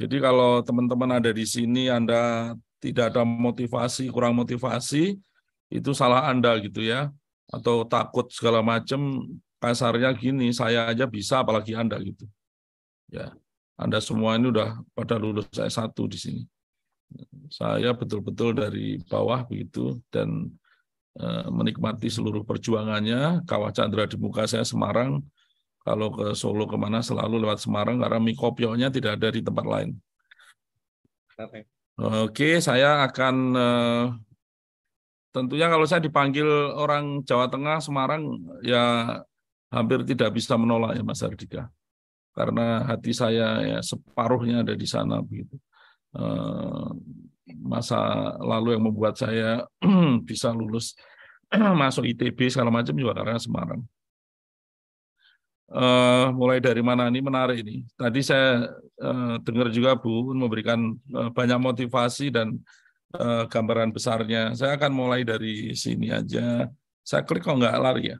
Jadi kalau teman-teman ada di sini, Anda tidak ada motivasi, kurang motivasi, itu salah Anda gitu ya. Atau takut segala macam, kasarnya gini, saya aja bisa, apalagi Anda gitu. Ya, Anda semua ini udah pada lulus S1 di sini. Saya betul-betul dari bawah begitu, dan menikmati seluruh perjuangannya. Kawah Chandra di muka saya Semarang, kalau ke Solo kemana selalu lewat Semarang, karena mie kopionya tidak ada di tempat lain. Oke, saya akan tentunya kalau saya dipanggil orang Jawa Tengah, Semarang, ya hampir tidak bisa menolak ya Mas Hardika. Karena hati saya ya separuhnya ada di sana begitu. Masa lalu yang membuat saya bisa lulus masuk ITB segala macam juga karena Semarang. Mulai dari mana ini menarik ini. Tadi saya dengar juga Bu memberikan banyak motivasi dan gambaran besarnya. Saya akan mulai dari sini aja. Saya klik kok nggak lari ya.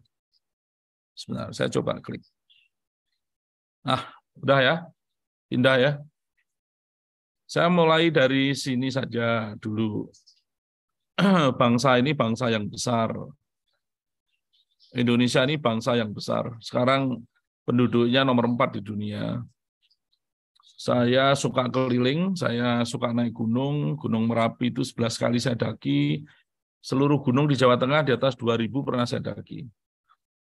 Sebentar, saya coba klik. Udah ya, indah ya. Saya mulai dari sini saja dulu. Bangsa ini bangsa yang besar. Indonesia ini bangsa yang besar. Sekarang penduduknya nomor 4 di dunia. Saya suka keliling, saya suka naik gunung. Gunung Merapi itu 11 kali saya daki. Seluruh gunung di Jawa Tengah di atas 2.000 pernah saya daki.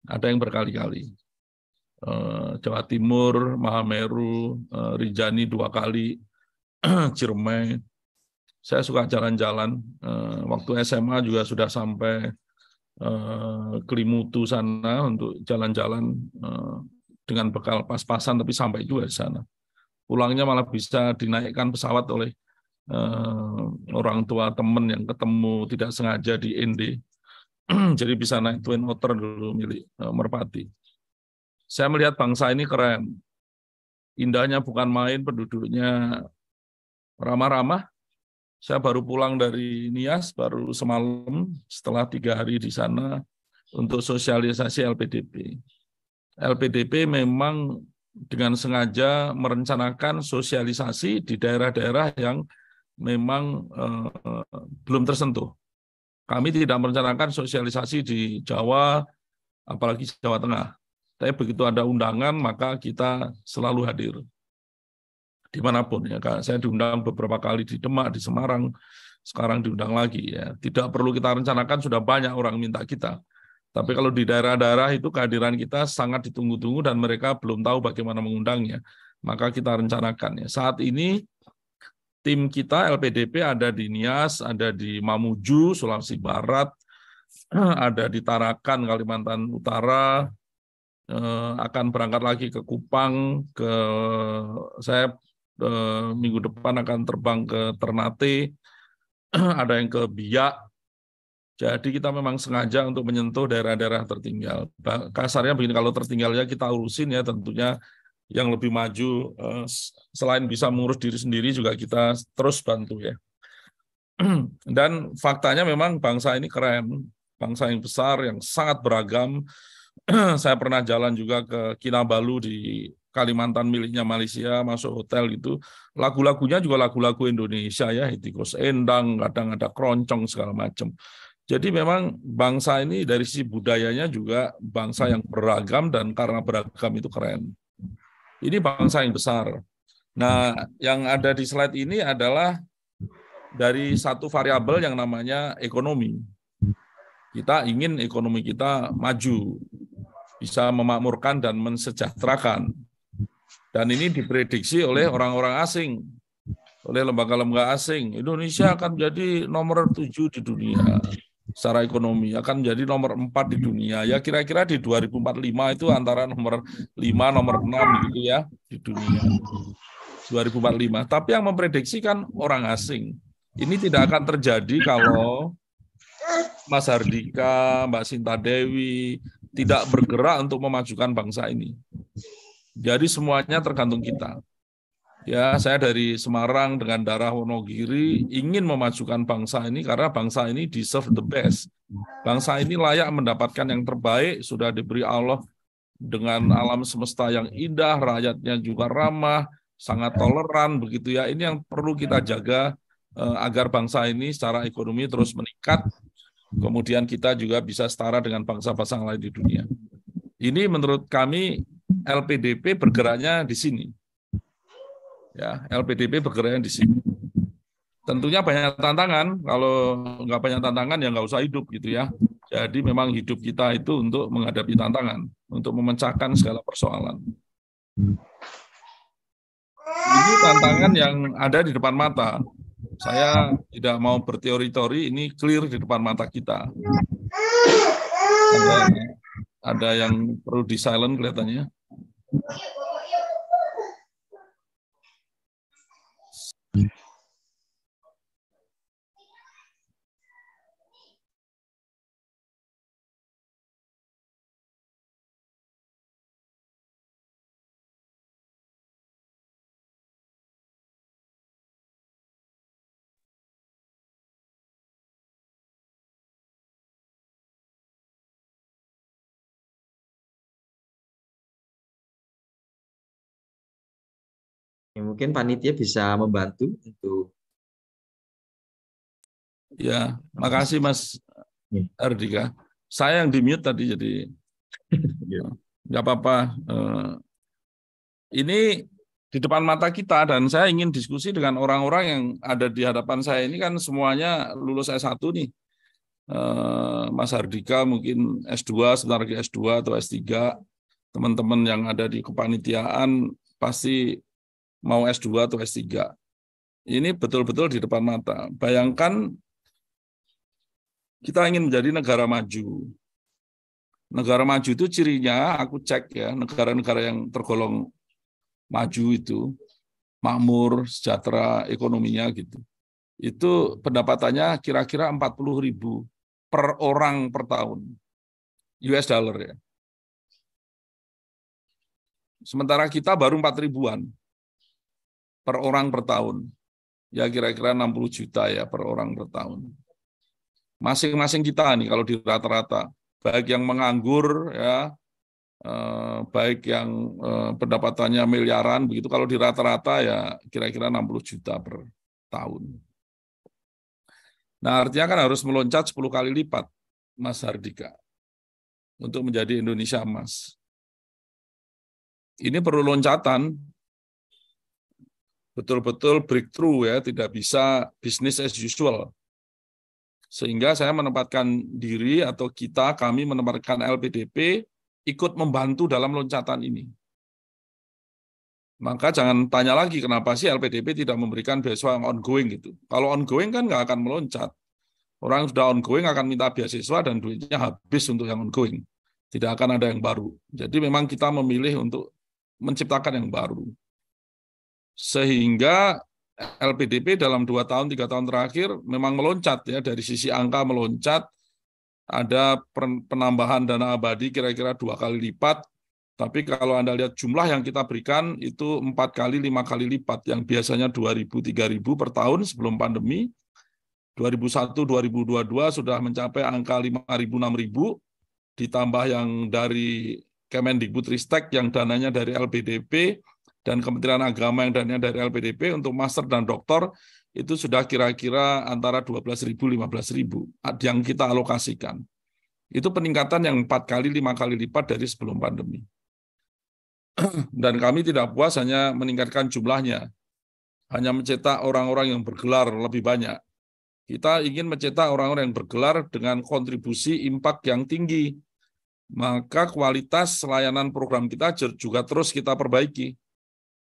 Ada yang berkali-kali. Jawa Timur, Mahameru, Rinjani 2 kali, Ciremai. Saya suka jalan-jalan. Waktu SMA juga sudah sampai Kelimutu sana untuk jalan-jalan dengan bekal pas-pasan, tapi sampai juga di sana. Pulangnya malah bisa dinaikkan pesawat oleh orang tua teman yang ketemu tidak sengaja di ND. Jadi bisa naik Twin Otter dulu milik Merpati. Saya melihat bangsa ini keren. Indahnya bukan main, penduduknya ramah-ramah. Saya baru pulang dari Nias, baru semalam setelah 3 hari di sana untuk sosialisasi LPDP. LPDP memang dengan sengaja merencanakan sosialisasi di daerah-daerah yang memang belum tersentuh. Kami tidak merencanakan sosialisasi di Jawa, apalagi Jawa Tengah. Tapi begitu ada undangan, maka kita selalu hadir. Dimanapun ya, saya diundang beberapa kali di Demak, di Semarang, sekarang diundang lagi ya. Tidak perlu kita rencanakan, sudah banyak orang minta kita. Tapi kalau di daerah-daerah itu kehadiran kita sangat ditunggu-tunggu dan mereka belum tahu bagaimana mengundangnya. Maka kita rencanakan ya. Saat ini tim kita LPDP ada di Nias, ada di Mamuju, Sulawesi Barat, ada di Tarakan, Kalimantan Utara, akan berangkat lagi ke Kupang, saya minggu depan akan terbang ke Ternate, ada yang ke Biak. Jadi kita memang sengaja untuk menyentuh daerah-daerah tertinggal. Kasarnya begini, kalau tertinggalnya kita urusin ya tentunya yang lebih maju, selain bisa mengurus diri sendiri juga kita terus bantu ya. Dan faktanya memang bangsa ini keren, bangsa yang besar, yang sangat beragam. Saya pernah jalan juga ke Kinabalu di Kalimantan miliknya Malaysia, masuk hotel gitu. Lagu-lagunya juga lagu-lagu Indonesia ya, Tikus Endang, kadang ada keroncong segala macam. Jadi memang bangsa ini dari sisi budayanya juga bangsa yang beragam dan karena beragam itu keren. Ini bangsa yang besar. Nah, yang ada di slide ini adalah dari satu variabel yang namanya ekonomi. Kita ingin ekonomi kita maju, bisa memakmurkan dan mensejahterakan. Dan ini diprediksi oleh orang-orang asing, oleh lembaga-lembaga asing. Indonesia akan menjadi nomor 7 di dunia secara ekonomi, akan menjadi nomor 4 di dunia. Ya kira-kira di 2045 itu antara nomor 5, nomor 6 gitu ya di dunia. 2045. Tapi yang memprediksikan orang asing. Ini tidak akan terjadi kalau Mas Hardika, Mbak Sinta Dewi tidak bergerak untuk memajukan bangsa ini. Jadi semuanya tergantung kita. Ya, saya dari Semarang dengan darah Wonogiri ingin memajukan bangsa ini karena bangsa ini deserve the best. Bangsa ini layak mendapatkan yang terbaik, sudah diberi Allah dengan alam semesta yang indah, rakyatnya juga ramah, sangat toleran begitu ya. Ini yang perlu kita jaga agar bangsa ini secara ekonomi terus meningkat. Kemudian kita juga bisa setara dengan bangsa-bangsa lain di dunia. Ini menurut kami LPDP bergeraknya di sini. Ya, LPDP bergeraknya di sini. Tentunya banyak tantangan. Kalau nggak banyak tantangan ya nggak usah hidup gitu ya. Jadi memang hidup kita itu untuk menghadapi tantangan, untuk memecahkan segala persoalan. Ini tantangan yang ada di depan mata. Saya tidak mau berteori-teori, ini clear di depan mata kita. Ada yang perlu di silent kelihatannya. Ya, mungkin panitia bisa membantu untuk Ya, makasih Mas Ardika. Saya yang di-mute tadi, jadi nggak apa-apa. Ini di depan mata kita, dan saya ingin diskusi dengan orang-orang yang ada di hadapan saya ini kan semuanya lulus S1 nih. Mas Hardika mungkin S2, sebentar lagi S2 atau S3. Teman-teman yang ada di kepanitiaan pasti mau S2 atau S3. Ini betul-betul di depan mata. Bayangkan kita ingin menjadi negara maju. Negara maju itu cirinya, aku cek ya, negara-negara yang tergolong maju itu, makmur, sejahtera ekonominya gitu. Itu pendapatannya kira-kira 40.000 per orang per tahun. US dollar ya. Sementara kita baru 4.000-an per orang per tahun. Ya kira-kira 60 juta ya per orang per tahun. Masing-masing kita nih kalau di rata-rata, baik yang menganggur ya, baik yang pendapatannya miliaran begitu, kalau di rata-rata ya kira-kira 60 juta per tahun. Nah, artinya kan harus meloncat 10 kali lipat, Mas Hardika, untuk menjadi Indonesia Emas. Ini perlu loncatan, betul-betul breakthrough ya, tidak bisa business as usual. Sehingga saya menempatkan diri atau kami menempatkan LPDP ikut membantu dalam loncatan ini. Maka jangan tanya lagi kenapa sih LPDP tidak memberikan beasiswa yang ongoing gitu. Kalau ongoing kan nggak akan meloncat. Orang sudah ongoing akan minta beasiswa dan duitnya habis untuk yang ongoing. Tidak akan ada yang baru. Jadi memang kita memilih untuk menciptakan yang baru. Sehingga LPDP dalam 2 tahun, 3 tahun terakhir memang meloncat ya, dari sisi angka meloncat, ada penambahan dana abadi kira-kira 2 kali lipat, tapi kalau Anda lihat jumlah yang kita berikan itu 4 kali, 5 kali lipat, yang biasanya 2.000, 3.000 per tahun sebelum pandemi, 2001, 2022 sudah mencapai angka 5.000, 6.000, ditambah yang dari Kemendikbudristek yang dananya dari LPDP, dan Kementerian Agama yang dananya dari LPDP untuk master dan doktor, itu sudah kira-kira antara 12.000, 15.000 yang kita alokasikan. Itu peningkatan yang 4 kali, 5 kali lipat dari sebelum pandemi. Dan kami tidak puas hanya meningkatkan jumlahnya, hanya mencetak orang-orang yang bergelar lebih banyak. Kita ingin mencetak orang-orang yang bergelar dengan kontribusi impact yang tinggi. Maka kualitas layanan program kita juga terus kita perbaiki.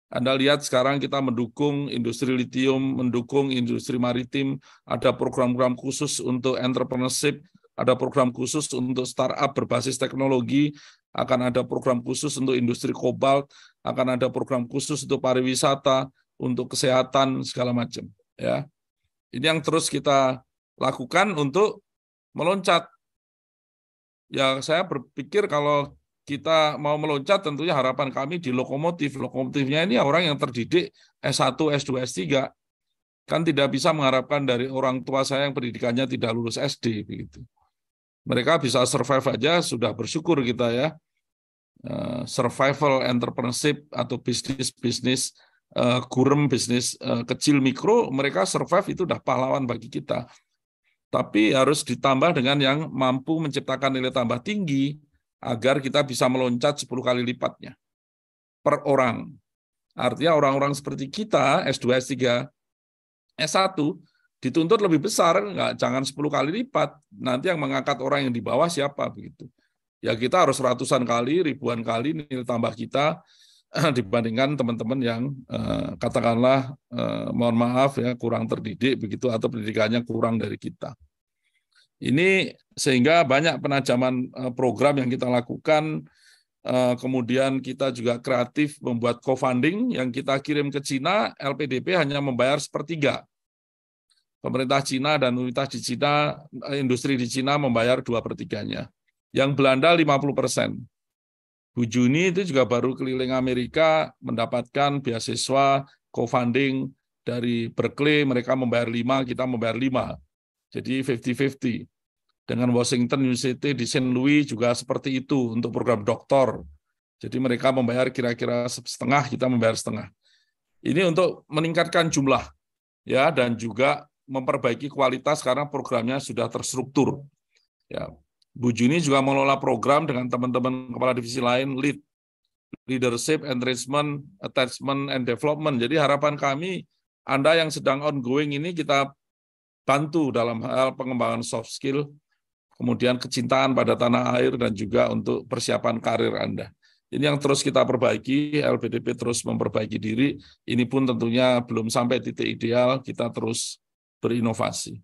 Anda lihat sekarang kita mendukung industri litium, mendukung industri maritim, ada program-program khusus untuk entrepreneurship, ada program khusus untuk startup berbasis teknologi, akan ada program khusus untuk industri kobalt, akan ada program khusus untuk pariwisata, untuk kesehatan, segala macam. Ya, ini yang terus kita lakukan untuk meloncat. Ya, saya berpikir kalau kita mau meloncat, tentunya harapan kami di lokomotif. Lokomotifnya ini orang yang terdidik S1, S2, S3. Kan tidak bisa mengharapkan dari orang tua saya yang pendidikannya tidak lulus SD. Begitu. Mereka bisa survive aja, sudah bersyukur kita ya. Survival entrepreneurship atau bisnis-bisnis gurem bisnis kecil mikro, mereka survive itu udah pahlawan bagi kita. Tapi harus ditambah dengan yang mampu menciptakan nilai tambah tinggi agar kita bisa meloncat 10 kali lipatnya per orang. Artinya orang-orang seperti kita, S2, S3, S1, dituntut lebih besar, jangan 10 kali lipat. Nanti yang mengangkat orang yang di bawah siapa begitu. Ya kita harus ratusan kali, ribuan kali nilai tambah kita dibandingkan teman-teman yang katakanlah mohon maaf ya kurang terdidik begitu atau pendidikannya kurang dari kita. Ini sehingga banyak penajaman program yang kita lakukan. Kemudian kita juga kreatif membuat co-funding yang kita kirim ke Cina, LPDP hanya membayar 1/3. Pemerintah Cina dan universitas di Cina, industri di Cina membayar 2/3-nya. Yang Belanda 50%. Bu Juni itu juga baru keliling Amerika mendapatkan beasiswa co-funding dari Berkeley, mereka membayar 5, kita membayar 5. Jadi 50-50. Dengan Washington University di St. Louis juga seperti itu untuk program doktor. Jadi mereka membayar kira-kira setengah, kita membayar setengah. Ini untuk meningkatkan jumlah ya dan juga memperbaiki kualitas karena programnya sudah terstruktur. Ya. Bu Juni juga mengelola program dengan teman-teman kepala divisi lain, leadership, enrichment, attachment, and development. Jadi harapan kami, Anda yang sedang ongoing ini kita bantu dalam hal pengembangan soft skill, kemudian kecintaan pada tanah air, dan juga untuk persiapan karir Anda. Ini yang terus kita perbaiki, LPDP terus memperbaiki diri, ini pun tentunya belum sampai titik ideal, kita terus berinovasi.